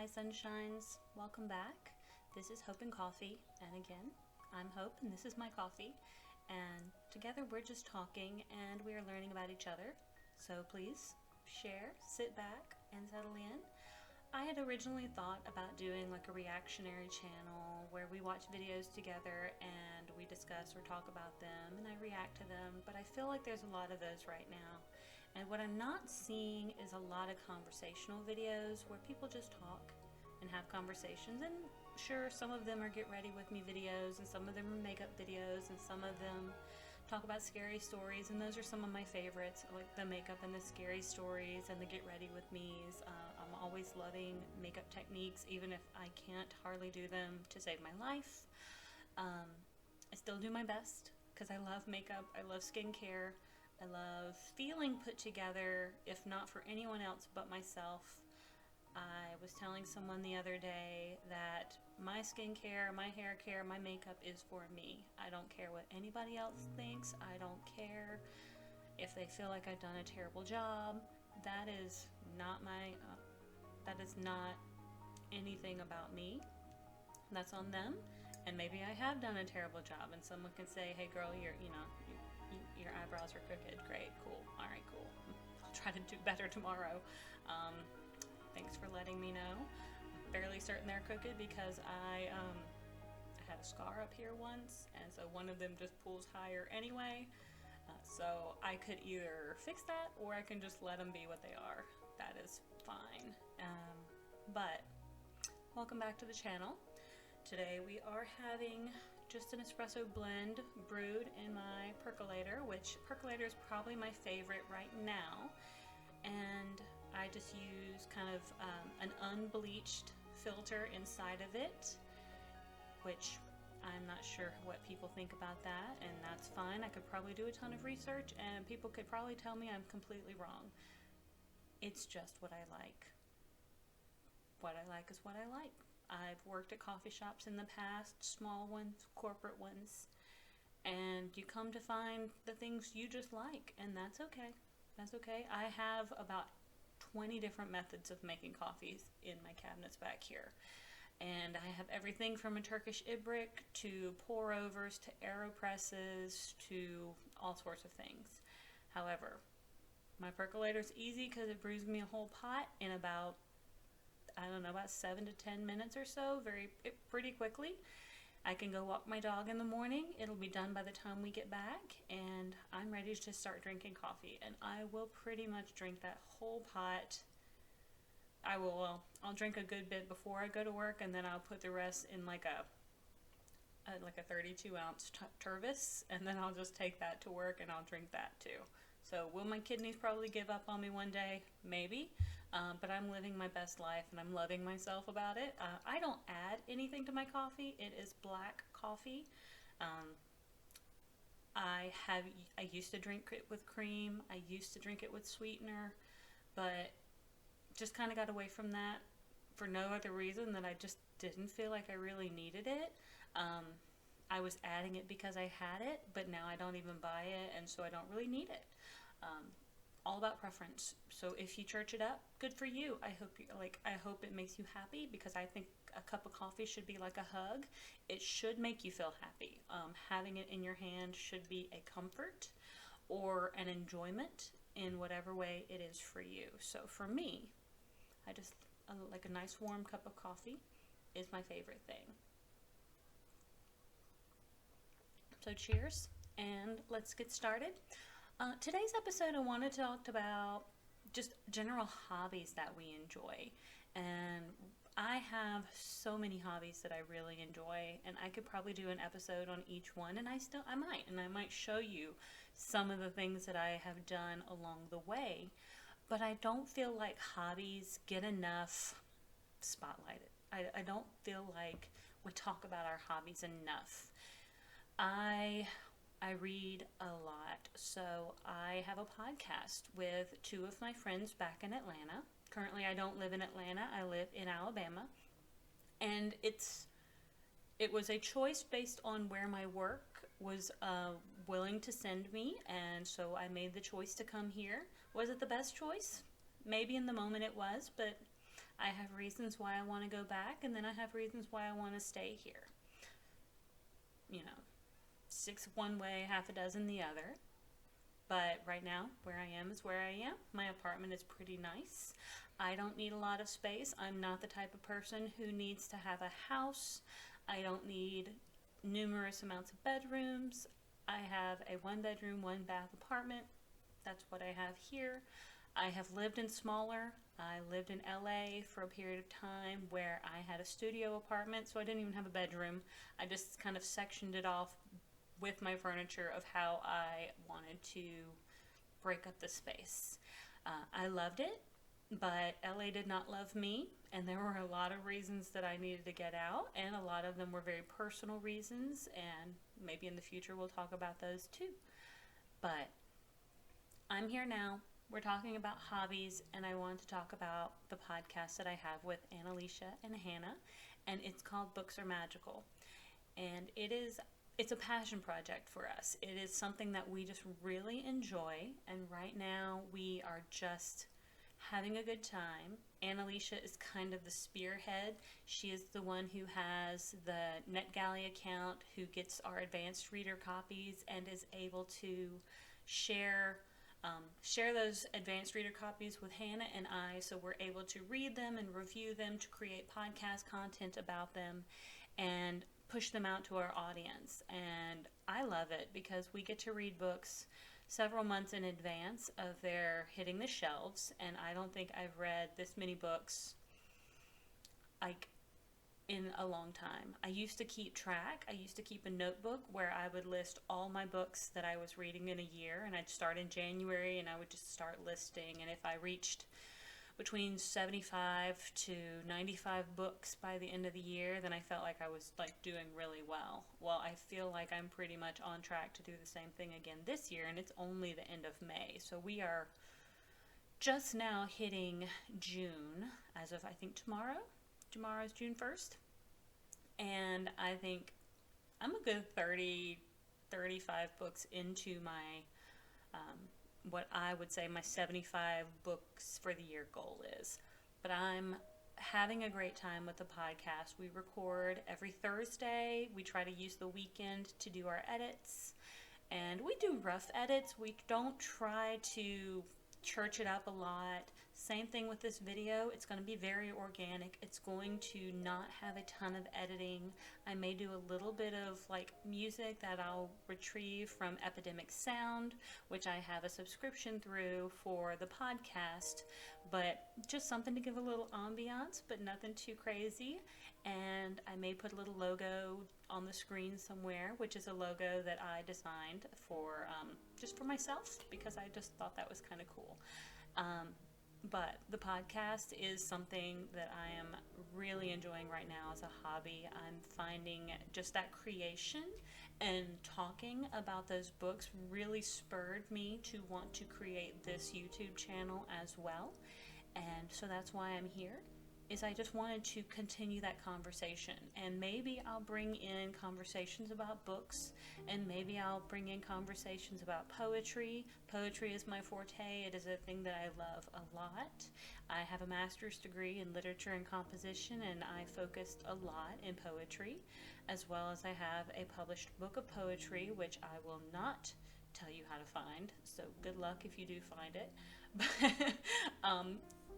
Hi, Sunshines. Welcome back. This is Hope and Coffee. And again, I'm Hope, and this is my coffee. And together we're just talking and we are learning about each other. So please share, sit back, and settle in. I had originally thought about doing like a reactionary channel where we watch videos together and we discuss or talk about them and I react to them, but I feel like there's a lot of those right now. And what I'm not seeing is a lot of conversational videos where people just talk and have conversations. And sure, some of them are get ready with me videos, and some of them are makeup videos, and some of them talk about scary stories. And those are some of my favorites, like the makeup and the scary stories and the get ready with me's. I'm always loving makeup techniques, even if I can't hardly do them to save my life. I still do my best because I love makeup, I love skincare. I love feeling put together, if not for anyone else but myself. I was telling someone the other day that my skincare, my hair care, my makeup is for me. I don't care what anybody else thinks. I don't care if they feel like I've done a terrible job. That is not that is not anything about me. That's on them. And maybe I have done a terrible job, and someone can say, "Hey, girl, your eyebrows are crooked. Great, cool. All right, cool. I'll try to do better tomorrow. Thanks for letting me know. I'm fairly certain they're crooked because I had a scar up here once, and so one of them just pulls higher anyway. So I could either fix that or I can just let them be what they are. That is fine. But welcome back to the channel. Today we are having just an espresso blend brewed in my percolator, which percolator is probably my favorite right now. And I just use kind of an unbleached filter inside of it, which I'm not sure what people think about that, and that's fine. I could probably do a ton of research and people could probably tell me I'm completely wrong. It's just what I like. What I like is what I like. I've worked at coffee shops in the past, small ones, corporate ones, and you come to find the things you just like, and that's okay. That's okay. I have about 20 different methods of making coffees in my cabinets back here. And I have everything from a Turkish Ibrik to pour overs to AeroPresses to all sorts of things. However, my percolator is easy because it brews me a whole pot in about, I don't know, about 7 to 10 minutes or so, pretty quickly. I can go walk my dog in the morning. It'll be done by the time we get back, and I'm ready to start drinking coffee. And I will pretty much drink that whole pot. I'll drink a good bit before I go to work, and then I'll put the rest in like a 32-ounce Tervis, and then I'll just take that to work and I'll drink that too. So will my kidneys probably give up on me one day? Maybe. But I'm living my best life and I'm loving myself about it. I don't add anything to my coffee. It is black coffee. I used to drink it with cream. I used to drink it with sweetener, but just kind of got away from that for no other reason than I just didn't feel like I really needed it. I was adding it because I had it, but now I don't even buy it, and so I don't really need it. All about preference. So if you church it up, good for you. I hope it makes you happy, because I think a cup of coffee should be like a hug. It should make you feel happy. Having it in your hand should be a comfort or an enjoyment in whatever way it is for you. So for me, I just like a nice warm cup of coffee is my favorite thing. So cheers, and let's get started. Today's episode, I want to talk about just general hobbies that we enjoy. And I have so many hobbies that I really enjoy, and I could probably do an episode on each one, and I might show you some of the things that I have done along the way. But I don't feel like hobbies get enough spotlighted. I don't feel like we talk about our hobbies enough. I read a lot, so I have a podcast with two of my friends back in Atlanta. Currently, I don't live in Atlanta. I live in Alabama, and it was a choice based on where my work was willing to send me, and so I made the choice to come here. Was it the best choice? Maybe in the moment it was, but I have reasons why I want to go back, and then I have reasons why I want to stay here. You know, 6 one way, half a dozen the other. But right now, where I am is where I am. My apartment is pretty nice. I don't need a lot of space. I'm not the type of person who needs to have a house. I don't need numerous amounts of bedrooms. I have a 1-bedroom, 1-bath apartment. That's what I have here. I have lived in smaller. I lived in LA for a period of time where I had a studio apartment, so I didn't even have a bedroom. I just kind of sectioned it off with my furniture of how I wanted to break up the space. I loved it, but LA did not love me, and there were a lot of reasons that I needed to get out, and a lot of them were very personal reasons, and maybe in the future we'll talk about those too. But I'm here now. We're talking about hobbies, and I want to talk about the podcast that I have with Annalicia and Hannah, and it's called Books Are Magical. And it's a passion project for us. It is something that we just really enjoy, and right now we are just having a good time. Annalicia is kind of the spearhead. She is the one who has the NetGalley account, who gets our advanced reader copies and is able to share those advanced reader copies with Hannah and I, so we're able to read them and review them, to create podcast content about them and push them out to our audience. And I love it because we get to read books several months in advance of their hitting the shelves, and I don't think I've read this many books like in a long time. I used to keep track. I used to keep a notebook where I would list all my books that I was reading in a year, and I'd start in January and I would just start listing, and if I reached between 75 to 95 books by the end of the year, then I felt like I was like doing really well. Well, I feel like I'm pretty much on track to do the same thing again this year, and it's only the end of May. So we are just now hitting June as of, I think, tomorrow. Tomorrow's June 1st. And I think I'm a good 30, 35 books into my what I would say my 75 books for the year goal is. But I'm having a great time with the podcast. We record every Thursday. We try to use the weekend to do our edits. And we do rough edits. We don't try to church it up a lot. Same thing with this video. It's going to be very organic. It's going to not have a ton of editing. I may do a little bit of like music that I'll retrieve from Epidemic Sound, which I have a subscription through for the podcast, but just something to give a little ambiance, but nothing too crazy. And I may put a little logo on the screen somewhere, which is a logo that I designed for just for myself, because I just thought that was kind of cool. But the podcast is something that I am really enjoying right now as a hobby. I'm finding just that creation and talking about those books really spurred me to want to create this YouTube channel as well. And so that's why I'm here, is I just wanted to continue that conversation. And maybe I'll bring in conversations about books, and maybe I'll bring in conversations about poetry. Poetry is my forte. It is a thing that I love a lot. I have a master's degree in literature and composition, and I focused a lot in poetry, as well as I have a published book of poetry, which I will not tell you how to find, so good luck if you do find it. But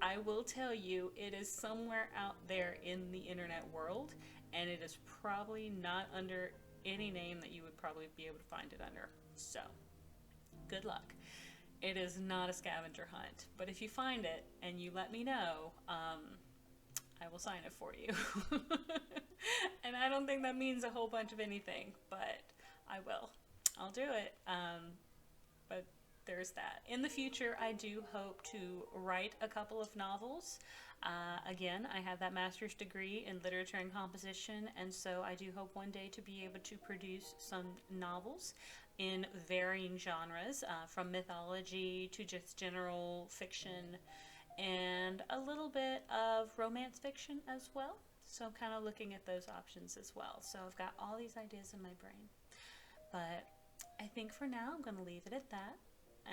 I will tell you, it is somewhere out there in the internet world, and it is probably not under any name that you would probably be able to find it under. So, good luck. It is not a scavenger hunt, but if you find it and you let me know, I will sign it for you. And I don't think that means a whole bunch of anything, but I will. I'll do it. But there's that. In the future, I do hope to write a couple of novels. Again, I have that master's degree in literature and composition, and so I do hope one day to be able to produce some novels in varying genres, from mythology to just general fiction, and a little bit of romance fiction as well. So I'm kind of looking at those options as well. So I've got all these ideas in my brain. But I think for now I'm going to leave it at that,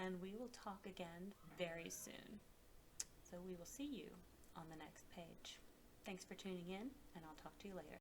and we will talk again very soon. So we will see you on the next page. Thanks for tuning in, and I'll talk to you later.